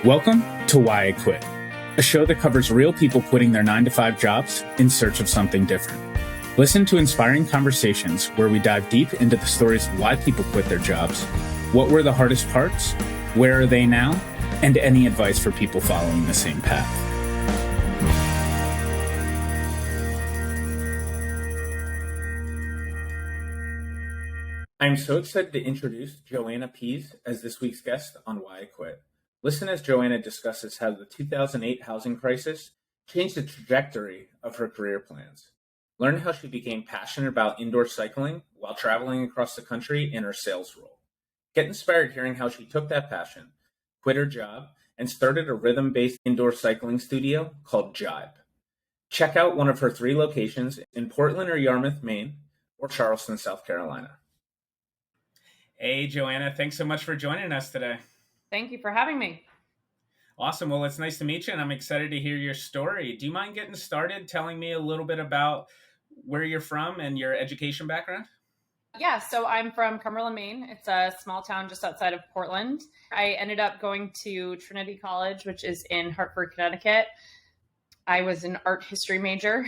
Welcome to Why I Quit, a show that covers real people quitting their 9-to-5 jobs in search of something different. Listen to inspiring conversations where we dive deep into the stories of why people quit their jobs, what were the hardest parts, where are they now, and any advice for people following the same path. I'm so excited to introduce Joanna Pease as this week's guest on Why I Quit. Listen as Joanna discusses how the 2008 housing crisis changed the trajectory of her career plans. Learn how she became passionate about indoor cycling while traveling across the country in her sales role. Get inspired hearing how she took that passion, quit her job, and started a rhythm-based indoor cycling studio called Jibe. Check out one of her 3 locations in Portland or Yarmouth, Maine, or Charleston, South Carolina. Hey, Joanna, thanks so much for joining us today. Thank you for having me. Awesome. Well, it's nice to meet you, and I'm excited to hear your story. Do you mind getting started telling me a little bit about where you're from and your education background? Yeah, so I'm from Cumberland, Maine. It's a small town just outside of Portland. I ended up going to Trinity College, which is in Hartford, Connecticut. I was an art history major,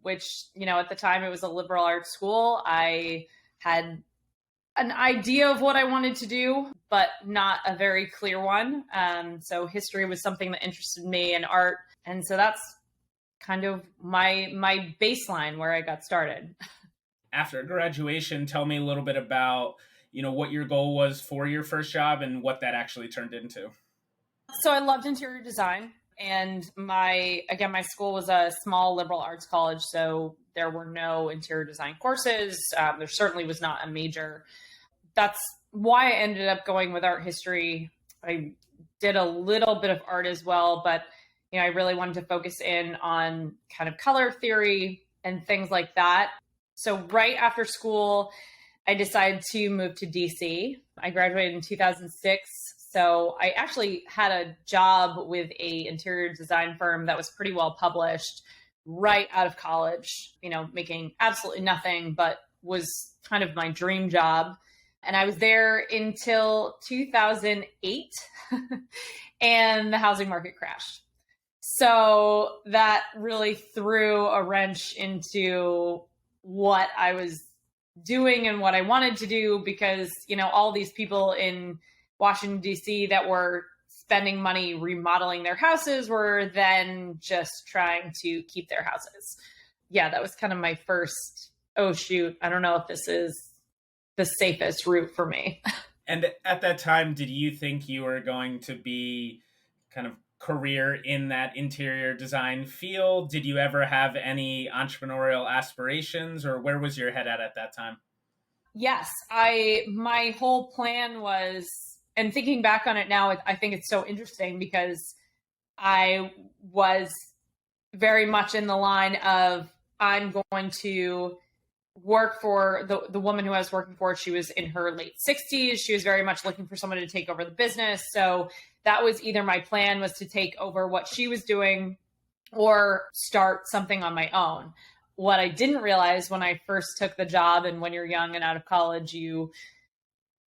which, at the time it was a liberal arts school. I had an idea of what I wanted to do, but not a very clear one. So history was something that interested me, and art. And so that's kind of my baseline where I got started. After graduation, tell me a little bit about, what your goal was for your first job and what that actually turned into. So I loved interior design, and my school was a small liberal arts college. So there were no interior design courses. There certainly was not a major. That's why I ended up going with art history. I did a little bit of art as well, but I really wanted to focus in on kind of color theory and things like that. So right after school, I decided to move to DC. I graduated in 2006. So I actually had a job with an interior design firm that was pretty well published right out of college, making absolutely nothing, but was kind of my dream job. And I was there until 2008 and the housing market crashed. So that really threw a wrench into what I was doing and what I wanted to do, because, all these people in Washington, D.C. that were spending money remodeling their houses were then just trying to keep their houses. Yeah, that was kind of my first, oh, shoot, I don't know if this is the safest route for me. And at that time, did you think you were going to be kind of career in that interior design field? Did you ever have any entrepreneurial aspirations, or where was your head at that time? Yes, my whole plan was, and thinking back on it now, I think it's so interesting because I was very much in the line of, I'm going to work for the woman who I was working for. She was in her late 60s. She was very much looking for someone to take over the business. So that was either my plan was to take over what she was doing or start something on my own. What I didn't realize when I first took the job, and when you're young and out of college, you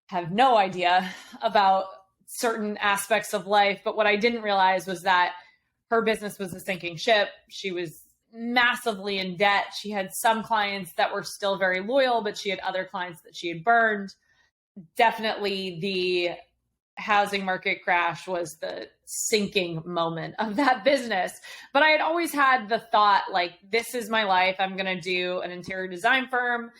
have no idea about certain aspects of life. But what I didn't realize was that her business was a sinking ship. She was massively in debt. She had some clients that were still very loyal, but she had other clients that she had burned. Definitely the housing market crash was the sinking moment of that business. But I had always had the thought, like, this is my life. I'm going to do an interior design firm.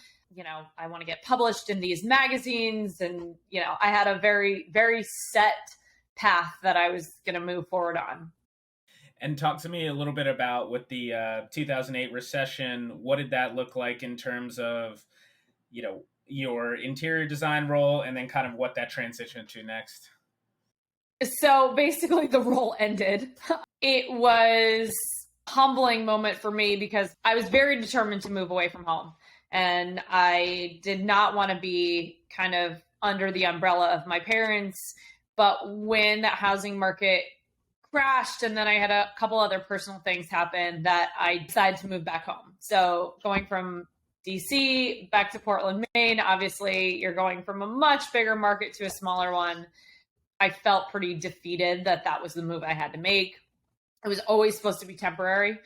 I want to get published in these magazines. And, I had a very, very set path that I was going to move forward on. And talk to me a little bit about with the 2008 recession, what did that look like in terms of, your interior design role, and then kind of what that transitioned to next? So basically the role ended. It was a humbling moment for me because I was very determined to move away from home. And I did not want to be kind of under the umbrella of my parents. But when that housing market crashed, and then I had a couple other personal things happen, that I decided to move back home. So going from DC back to Portland, Maine, obviously you're going from a much bigger market to a smaller one. I felt pretty defeated that that was the move I had to make. It was always supposed to be temporary.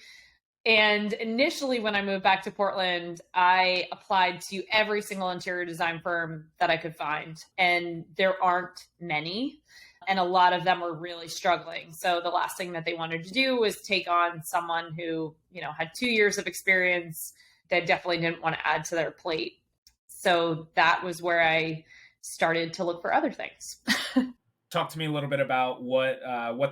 And initially, when I moved back to Portland, I applied to every single interior design firm that I could find. And there aren't many. And a lot of them were really struggling. So the last thing that they wanted to do was take on someone who, had 2 years of experience that definitely didn't want to add to their plate. So that was where I started to look for other things. Talk to me a little bit about what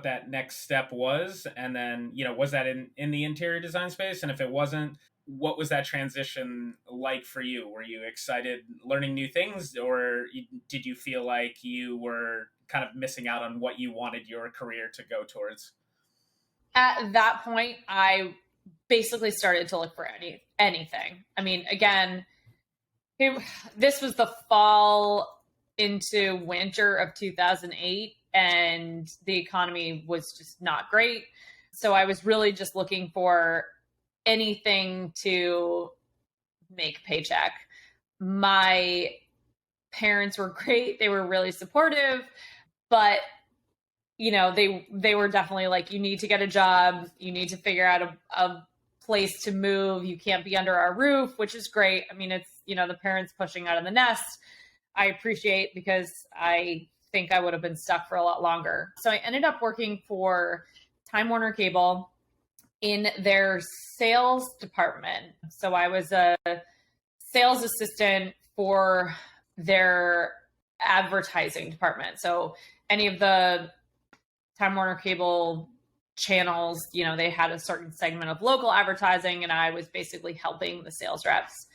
that next step was, and then was that in the interior design space? And if it wasn't, what was that transition like for you? Were you excited learning new things, or did you feel like you were kind of missing out on what you wanted your career to go towards? At that point, I basically started to look for anything. I mean, again, this was the fall into winter of 2008, and the economy was just not great. So I was really just looking for anything to make a paycheck. My parents were great. They were really supportive, but they were definitely like, you need to get a job. You need to figure out a place to move. You can't be under our roof, which is great. I mean, it's, the parents pushing out of the nest. I appreciate, because I think I would have been stuck for a lot longer. So I ended up working for Time Warner Cable in their sales department. So I was a sales assistant for their advertising department. So any of the Time Warner Cable channels, they had a certain segment of local advertising, and I was basically helping the sales reps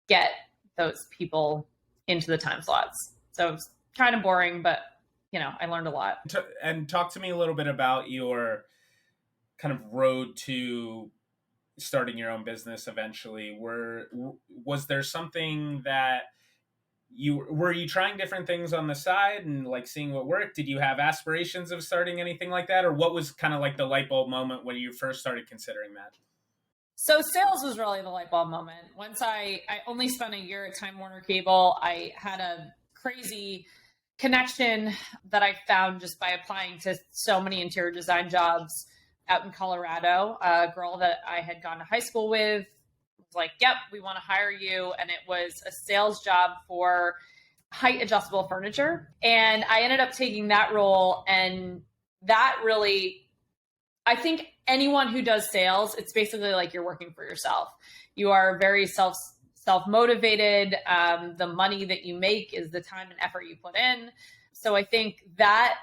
get those people into the time slots. So it's kind of boring, but I learned a lot. And talk to me a little bit about your kind of road to starting your own business eventually. Was there something that were you trying different things on the side and like seeing what worked? Did you have aspirations of starting anything like that? Or what was kind of like the light bulb moment when you first started considering that? So sales was really the light bulb moment. Once I only spent a year at Time Warner Cable, I had a crazy connection that I found just by applying to so many interior design jobs out in Colorado. A girl that I had gone to high school with was like, yep, we want to hire you. And it was a sales job for height adjustable furniture. And I ended up taking that role. And that really, I think anyone who does sales, it's basically like you're working for yourself. You are very self-motivated. The money that you make is the time and effort you put in. So I think that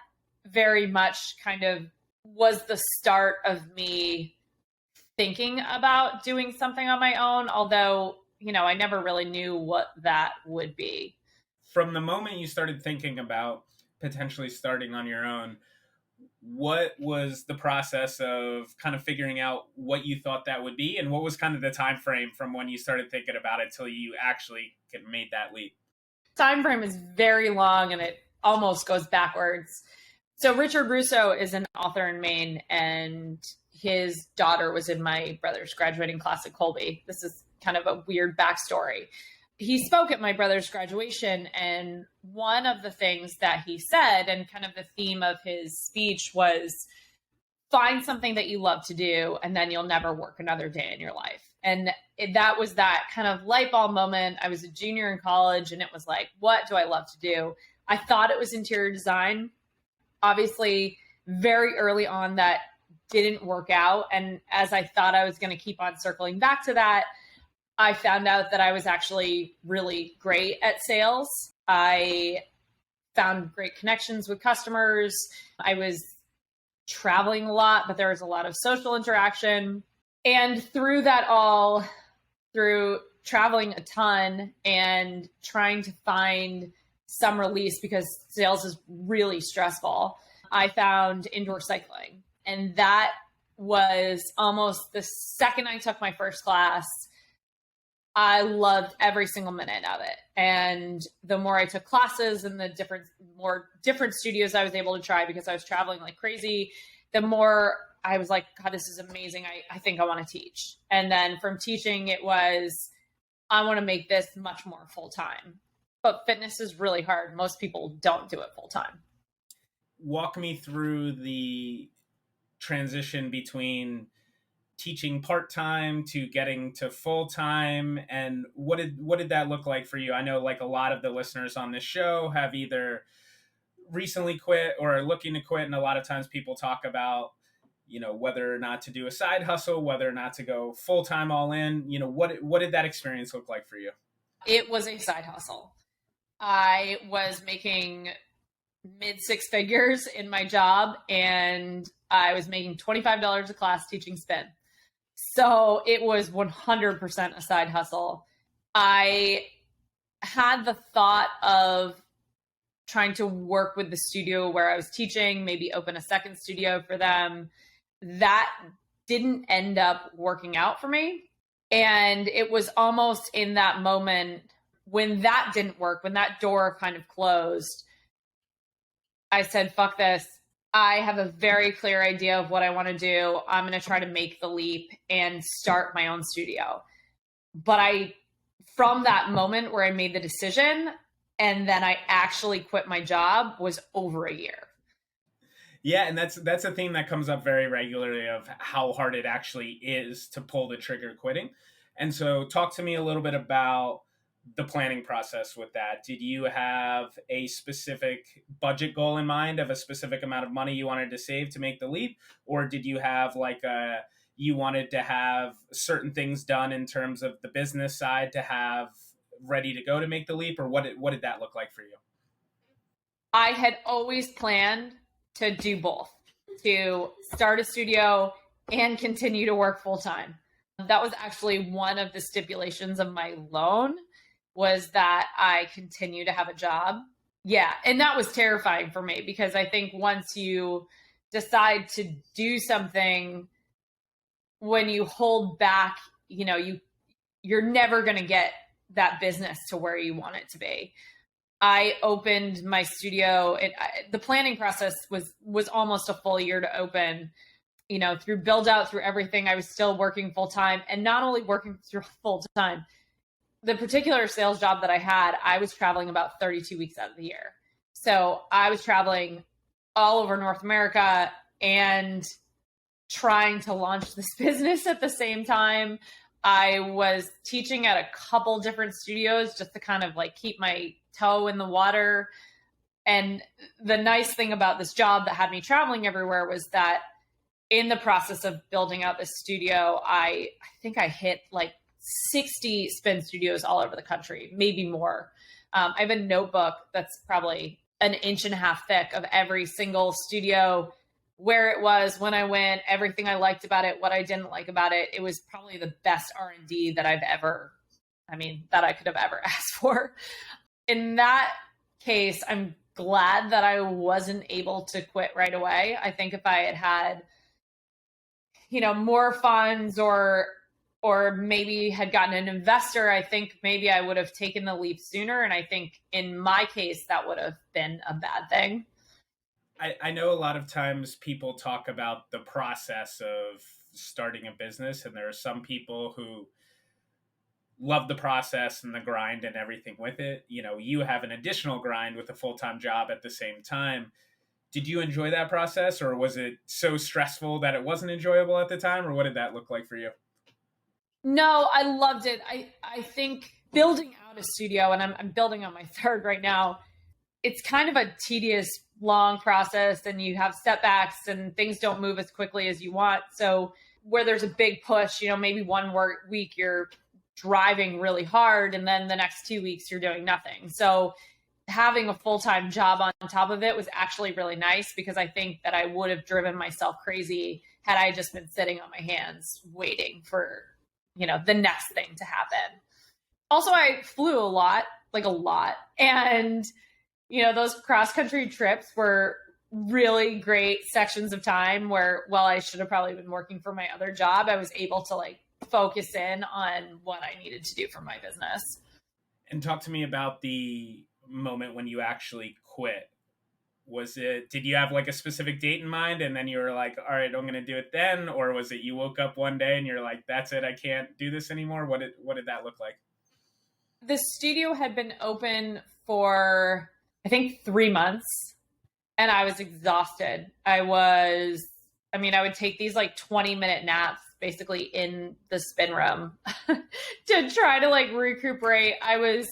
very much kind of was the start of me thinking about doing something on my own, although, I never really knew what that would be. From the moment you started thinking about potentially starting on your own, what was the process of kind of figuring out what you thought that would be, and what was kind of the time frame from when you started thinking about it till you actually made that leap? Time frame is very long, and it almost goes backwards. So Richard Russo is an author in Maine, and his daughter was in my brother's graduating class at Colby. This is kind of a weird backstory. He spoke at my brother's graduation, and one of the things that he said, and kind of the theme of his speech, was find something that you love to do, and then you'll never work another day in your life. And that was that kind of light bulb moment. I was a junior in college, and it was like, what do I love to do? I thought it was interior design. Obviously, very early on, that didn't work out. And as I thought I was going to keep on circling back to that, I found out that I was actually really great at sales. I found great connections with customers. I was traveling a lot, but there was a lot of social interaction. And through that all, through traveling a ton and trying to find some release, because sales is really stressful, I found indoor cycling. And that was almost the second I took my first class, I loved every single minute of it. And the more I took classes and the different studios I was able to try, because I was traveling like crazy, the more I was like, God, this is amazing. I think I want to teach. And then from teaching, it was, I want to make this much more full time. But fitness is really hard. Most people don't do it full time. walk me through the transition between teaching part-time to getting to full-time, and what did that look like for you? I know like a lot of the listeners on this show have either recently quit or are looking to quit, and a lot of times people talk about whether or not to do a side hustle, whether or not to go full-time all in. What did that experience look like for you? It was a side hustle. I was making mid six figures in my job, and I was making $25 a class teaching spin. So it was 100% a side hustle. I had the thought of trying to work with the studio where I was teaching, maybe open a second studio for them. That didn't end up working out for me. And it was almost in that moment when that didn't work, when that door kind of closed, I said, fuck this. I have a very clear idea of what I want to do. I'm going to try to make the leap and start my own studio. But from that moment where I made the decision and then I actually quit my job was over a year. Yeah, and that's a theme that comes up very regularly of how hard it actually is to pull the trigger quitting. And so talk to me a little bit about the planning process with that. Did you have a specific budget goal in mind of a specific amount of money you wanted to save to make the leap? Or did you have you wanted to have certain things done in terms of the business side to have ready to go to make the leap? Or what did that look like for you? I had always planned to do both, to start a studio and continue to work full time. That was actually one of the stipulations of my loan, was that I continue to have a job. Yeah. And that was terrifying for me because I think once you decide to do something, when you hold back, you're never going to get that business to where you want it to be. I opened my studio. The planning process was almost a full year to open, through build out, through everything. I was still working full time, and not only working through full time, the particular sales job that I had, I was traveling about 32 weeks out of the year. So I was traveling all over North America and trying to launch this business at the same time. I was teaching at a couple different studios just to kind of like keep my toe in the water. And the nice thing about this job that had me traveling everywhere was that in the process of building out this studio, I think I hit like 60 spin studios all over the country, maybe more. I have a notebook that's probably an inch and a half thick of every single studio, where it was, when I went, everything I liked about it, what I didn't like about it. It was probably the best R&D that I could have ever asked for. In that case, I'm glad that I wasn't able to quit right away. I think if I had more funds or maybe had gotten an investor, I think maybe I would have taken the leap sooner. And I think in my case, that would have been a bad thing. I know a lot of times people talk about the process of starting a business, and there are some people who love the process and the grind and everything with it. You have an additional grind with a full-time job at the same time. Did you enjoy that process, or was it so stressful that it wasn't enjoyable at the time, or what did that look like for you? No, I loved it. I think building out a studio, and I'm building on my third right now, it's kind of a tedious, long process, and you have setbacks and things don't move as quickly as you want. So where there's a big push, maybe one week you're driving really hard, and then the next 2 weeks you're doing nothing. So having a full-time job on top of it was actually really nice, because I think that I would have driven myself crazy had I just been sitting on my hands waiting for the next thing to happen. Also, I flew a lot. And, those cross-country trips were really great sections of time where, while I should have probably been working for my other job, I was able to focus in on what I needed to do for my business. And talk to me about the moment when you actually quit. Did you have a specific date in mind, and then you were like, all right, I'm going to do it then? Or was it you woke up one day and you're like, that's it, I can't do this anymore? What did that look like? The studio had been open for, I think, 3 months. and I was exhausted. I would take these like 20-minute naps basically in the spin room to try to like recuperate. I was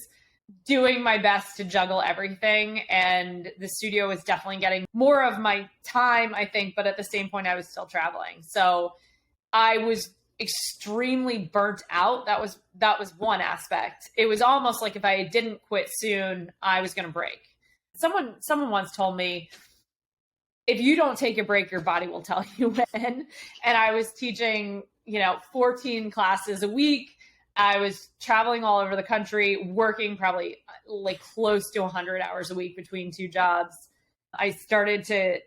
doing my best to juggle everything, and the studio was definitely getting more of my time, I think, but at the same point I was still traveling. So I was extremely burnt out. That was one aspect. It was almost like if I didn't quit soon, I was going to break. Someone once told me, if you don't take a break, your body will tell you when. And I was teaching, 14 classes a week. I was traveling all over the country, working probably like close to 100 hours a week between two jobs. I started to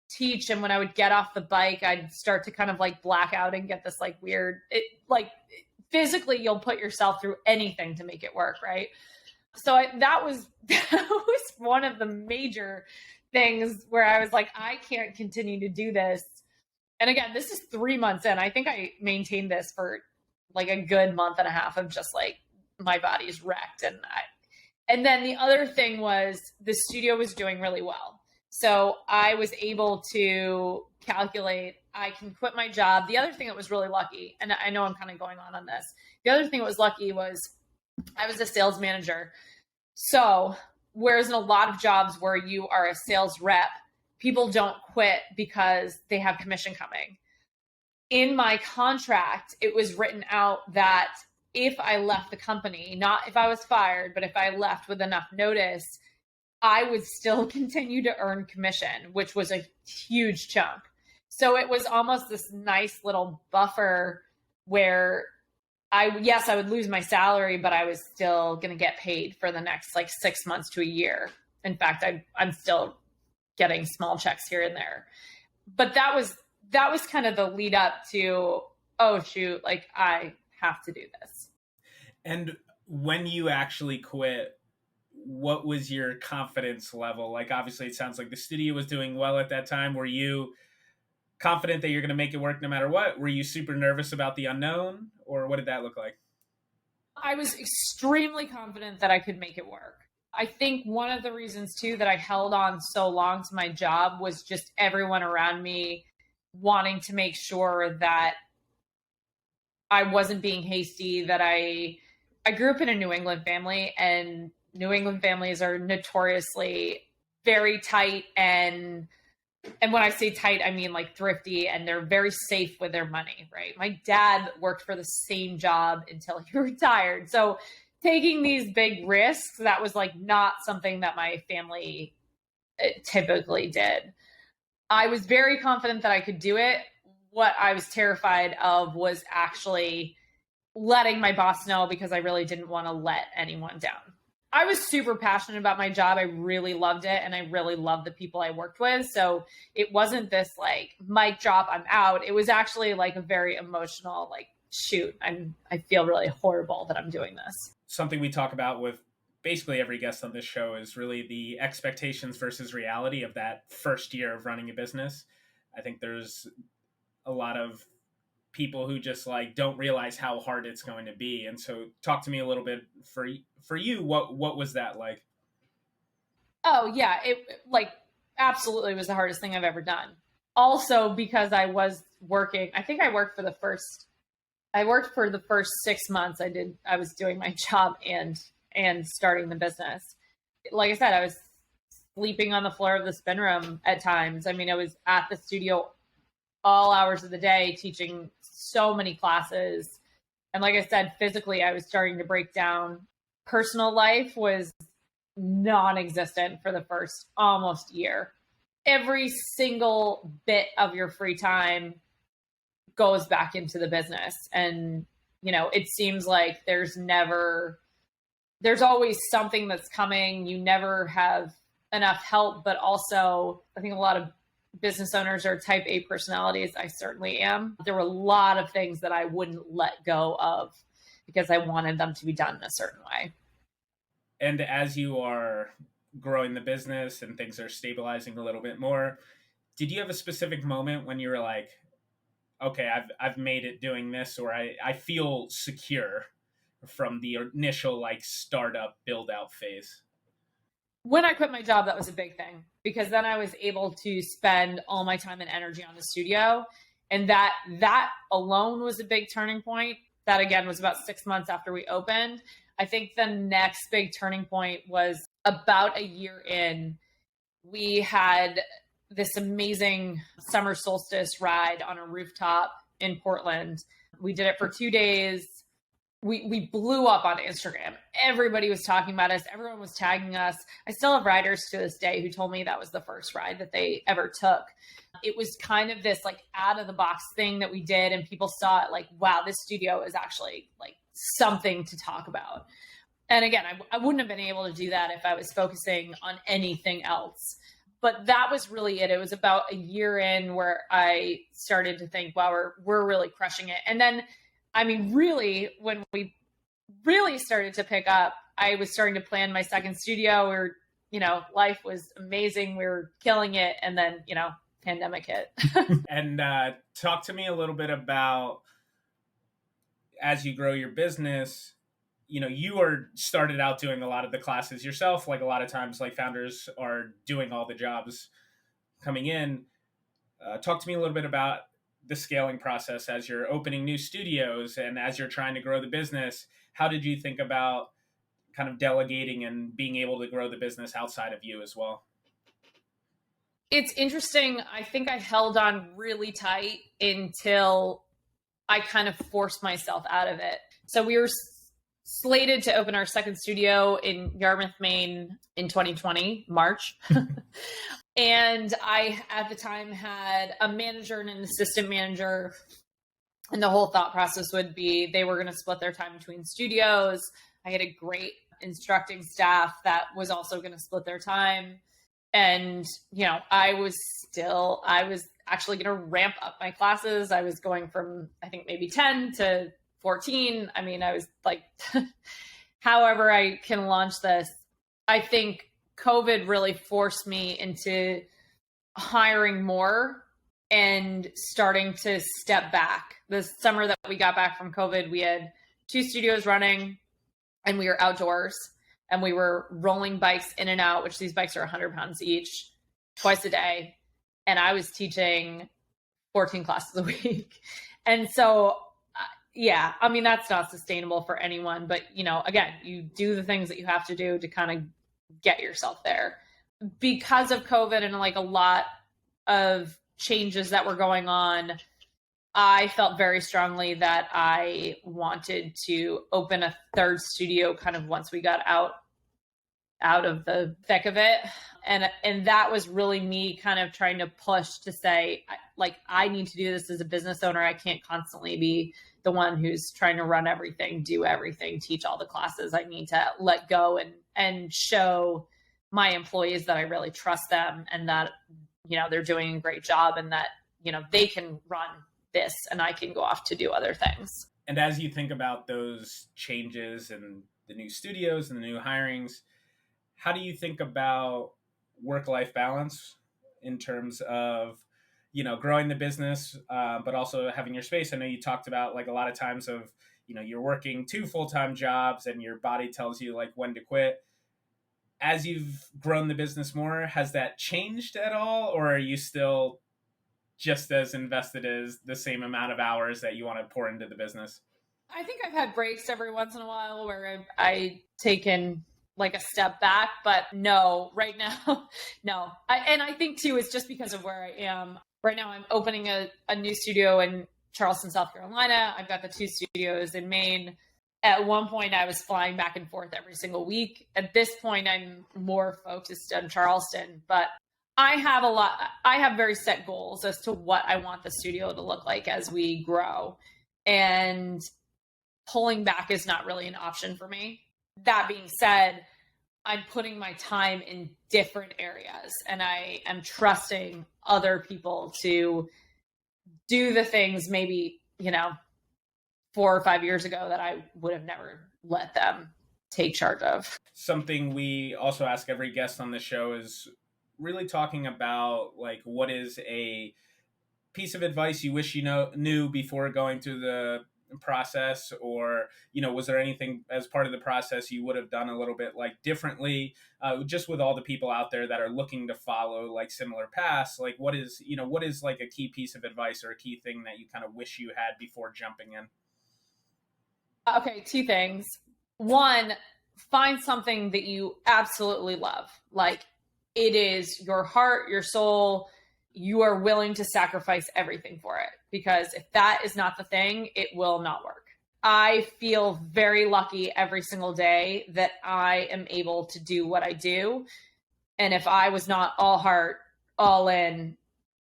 teach, and when I would get off the bike, I'd start to kind of like black out and get this like weird, physically you'll put yourself through anything to make it work, right? So that was one of the major things where I was like, I can't continue to do this. And again, this is 3 months in. I think I maintained this for like a good month and a half of just like my body's wrecked. And then the other thing was the studio was doing really well. So I was able to calculate, I can quit my job. The other thing that was really lucky, and I know I'm kind of going on this. The other thing that was lucky was I was a sales manager. So whereas in a lot of jobs where you are a sales rep, people don't quit because they have commission coming. In my contract, it was written out that if I left the company, not if I was fired, but if I left with enough notice, I would still continue to earn commission, which was a huge chunk. So it was almost this nice little buffer where I would lose my salary, but I was still going to get paid for the next like 6 months to a year. In fact, I'm still getting small checks here and there. But that was kind of the lead up to, oh shoot, like I have to do this. And when you actually quit, what was your confidence level? Like, obviously it sounds like the studio was doing well at that time. Were you confident that you're going to make it work no matter what? Were you super nervous about the unknown, or what did that look like? I was extremely confident that I could make it work. I think one of the reasons too that I held on so long to my job was just everyone around me wanting to make sure that I wasn't being hasty, that I grew up in a New England family, and New England families are notoriously very tight, and when I say tight, I mean like thrifty, and they're very safe with their money, right? My dad worked for the same job until he retired. So taking these big risks, that was like not something that my family typically did. I was very confident that I could do it. What I was terrified of was actually letting my boss know, because I really didn't want to let anyone down. I was super passionate about my job. I really loved it, and I really loved the people I worked with. So it wasn't this like mic drop, I'm out. It was actually like a very emotional, like, shoot, I feel really horrible that I'm doing this. Something we talk about with basically every guest on this show is really the expectations versus reality of that first year of running a business. I think there's a lot of people who just like don't realize how hard it's going to be. And so talk to me a little bit for you, what was that like? Oh yeah, it like absolutely was the hardest thing I've ever done. Also because I was working, I think I worked for the first 6 months. I was doing my job and starting the business. Like I said, I was sleeping on the floor of the spin room at times. I mean, I was at the studio all hours of the day teaching so many classes. And like I said, physically, I was starting to break down. Personal life was non-existent for the first almost year. Every single bit of your free time goes back into the business. And, it seems like there's always something that's coming. You never have enough help, but also I think a lot of business owners are type A personalities. I certainly am. There were a lot of things that I wouldn't let go of because I wanted them to be done in a certain way. And as you are growing the business and things are stabilizing a little bit more, did you have a specific moment when you were like, okay, I've made it doing this, or I feel secure from the initial like startup build out phase? When I quit my job, that was a big thing. because then I was able to spend all my time and energy on the studio. And that alone was a big turning point. That again was about 6 months after we opened. I think the next big turning point was about a year in. We had this amazing summer solstice ride on a rooftop in Portland. We did it for 2 days. We blew up on Instagram. Everybody was talking about us. Everyone was tagging us. I still have riders to this day who told me that was the first ride that they ever took. It was kind of this like out of the box thing that we did, and people saw it like, wow, this studio is actually like something to talk about. And again, I wouldn't have been able to do that if I was focusing on anything else. But that was really it. It was about a year in where I started to think, wow, we're really crushing it. And then, I mean, really, when we really started to pick up, I was starting to plan my second studio. Life was amazing. We were killing it. And then, pandemic hit. And talk to me a little bit about, as you grow your business, you started out doing a lot of the classes yourself. Like a lot of times, like founders are doing all the jobs coming in. Talk to me a little bit about the scaling process as you're opening new studios and as you're trying to grow the business. How did you think about kind of delegating and being able to grow the business outside of you as well? It's interesting. I think I held on really tight until I kind of forced myself out of it. So we were slated to open our second studio in Yarmouth, Maine in 2020, March. And I, at the time, had a manager and an assistant manager. And the whole thought process would be they were going to split their time between studios. I had a great instructing staff that was also going to split their time. And, I was actually going to ramp up my classes. I was going from, I think, maybe 10 to 14. I mean, I was like, however I can launch this. I think COVID really forced me into hiring more and starting to step back. The summer that we got back from COVID, we had 2 studios running and we were outdoors and we were rolling bikes in and out, which these bikes are 100 pounds each, twice a day. And I was teaching 14 classes a week. And so, yeah, I mean, that's not sustainable for anyone. But, again, you do the things that you have to do to kind of get yourself there. Because of COVID and like a lot of changes that were going on, I felt very strongly that I wanted to open a third studio kind of once we got out of the thick of it. And that was really me kind of trying to push to say, like, I need to do this as a business owner. I can't constantly be the one who's trying to run everything, do everything, teach all the classes. I need to let go and show my employees that I really trust them and that, they're doing a great job and that, they can run this and I can go off to do other things. And as you think about those changes and the new studios and the new hirings, how do you think about work-life balance in terms of, growing the business, but also having your space? I know you talked about like a lot of times of, you're working 2 full-time jobs and your body tells you like when to quit. As you've grown the business more, has that changed at all? Or are you still just as invested as the same amount of hours that you want to pour into the business? I think I've had breaks every once in a while where I've taken like a step back, but no, right now, no. I think too, it's just because of where I am. Right now I'm opening a new studio in Charleston, South Carolina. I've got the 2 studios in Maine. At one point I was flying back and forth every single week. At this point, I'm more focused on Charleston, but I have very set goals as to what I want the studio to look like as we grow. And pulling back is not really an option for me. That being said, I'm putting my time in different areas and I am trusting other people to do the things maybe, 4 or 5 years ago that I would have never let them take charge of. Something we also ask every guest on the show is really talking about like, what is a piece of advice you wish you knew before going through the process, or, was there anything as part of the process you would have done a little bit like differently, just with all the people out there that are looking to follow like similar paths? Like what is like a key piece of advice or a key thing that you kind of wish you had before jumping in? Okay, two things. One, find something that you absolutely love. Like it is your heart, your soul. You are willing to sacrifice everything for it, because if that is not the thing, it will not work. I feel very lucky every single day that I am able to do what I do. And if I was not all heart, all in,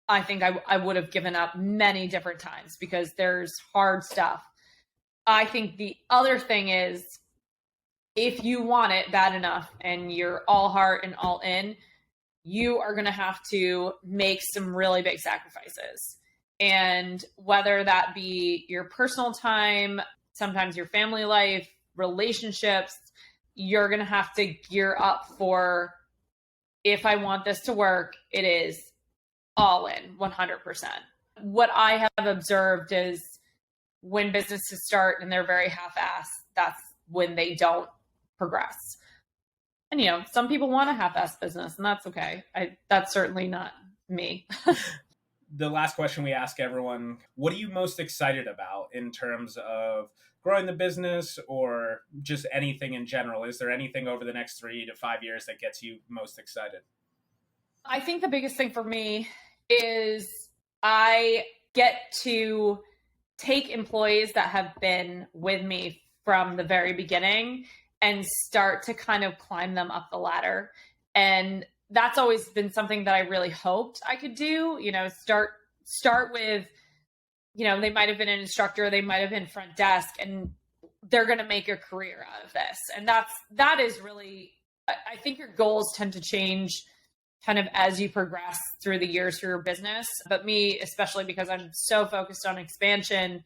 I think I would have given up many different times, because there's hard stuff. I think the other thing is, if you want it bad enough and you're all heart and all in, you are going to have to make some really big sacrifices. And whether that be your personal time, sometimes your family life, relationships, you're going to have to gear up for, if I want this to work, it is all in 100%. What I have observed is when businesses start and they're very half-assed, that's when they don't progress. And, some people want a half-assed business, and that's okay. That's certainly not me. The last question we ask everyone, what are you most excited about in terms of growing the business or just anything in general? Is there anything over the next 3 to 5 years that gets you most excited? I think the biggest thing for me is I get to take employees that have been with me from the very beginning and start to kind of climb them up the ladder. And that's always been something that I really hoped I could do, start with, they might've been an instructor, they might've been front desk, and they're going to make a career out of this. And that is really, I think your goals tend to change kind of as you progress through the years for your business. But me, especially because I'm so focused on expansion,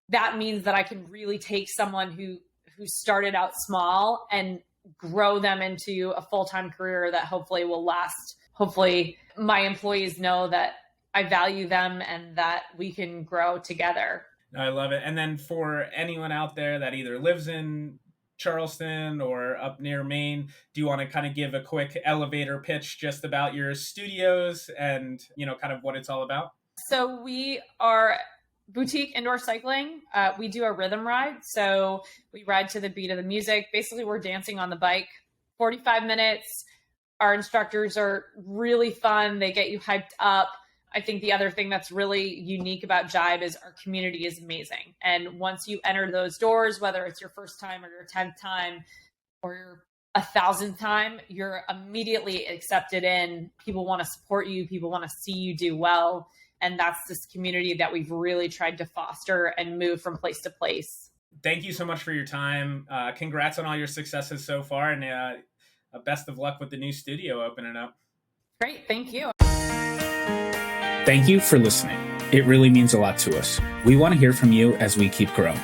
that means that I can really take someone who started out small and grow them into a full-time career that hopefully will last. Hopefully my employees know that I value them and that we can grow together. I love it. And then for anyone out there that either lives in Charleston or up near Maine, do you want to kind of give a quick elevator pitch just about your studios and, kind of what it's all about? So we are boutique indoor cycling. We do a rhythm ride. So we ride to the beat of the music. Basically, we're dancing on the bike, 45 minutes. Our instructors are really fun. They get you hyped up. I think the other thing that's really unique about Jibe is our community is amazing. And once you enter those doors, whether it's your first time or your 10th time or your 1,000th time, you're immediately accepted in. People want to support you. People want to see you do well. And that's this community that we've really tried to foster and move from place to place. Thank you so much for your time. Congrats on all your successes so far, and best of luck with the new studio opening up. Great. Thank you. Thank you for listening. It really means a lot to us. We want to hear from you as we keep growing.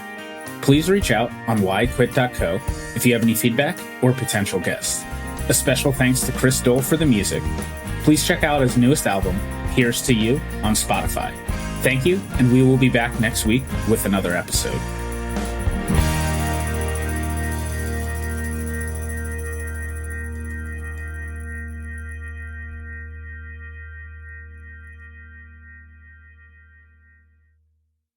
Please reach out on whyquit.co if you have any feedback or potential guests. A special thanks to Chris Dole for the music. Please check out his newest album, Here's to You, on Spotify. Thank you, and we will be back next week with another episode.